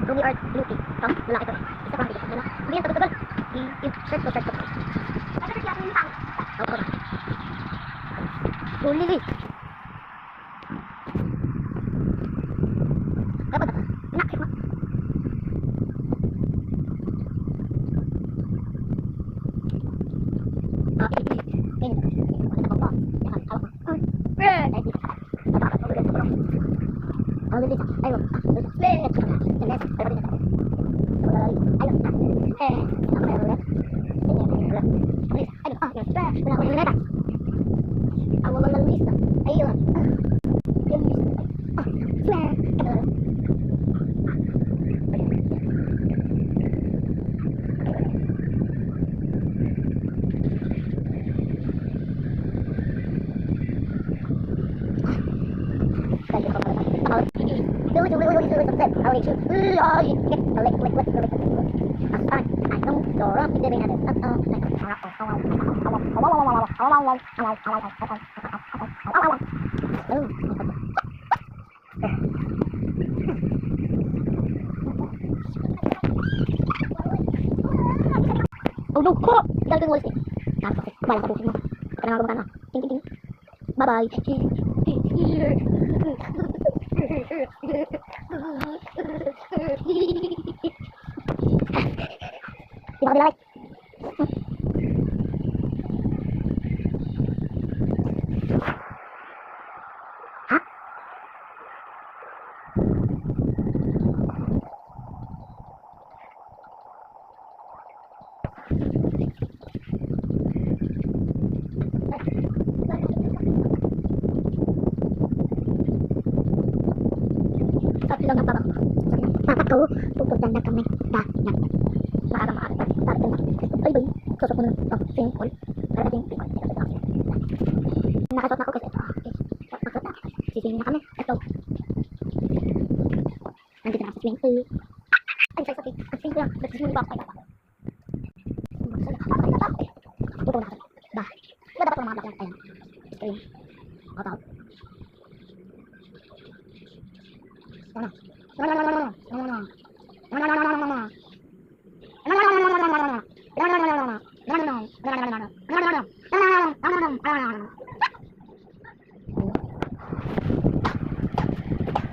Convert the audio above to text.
Ruby Art Beauty. Ito, lalaki ito eh. Isa pang video. Hindi yan, tagal-tagal. Search ko. Ano siya yung tang? Oo, ba? Lili. Dapat ito. Nakit mo. Oh no, ko! Dahil kang walis eh. Bye, tapusin mo. Kaya nga gumagana. Ting. Bye-bye. Di ba like? Ha? At lang na parang dapat ko pupunta na kami dagat maaga darating na ay bay sosok mo na simple darating simple nakasot na ako kasi ito nakasot na sisingin na kami ito nandito na sa swimming pool ay sa sakit ang simple lang nagsiswimming ba ako kaya buto na ako ba dapat mga black lang screen out out no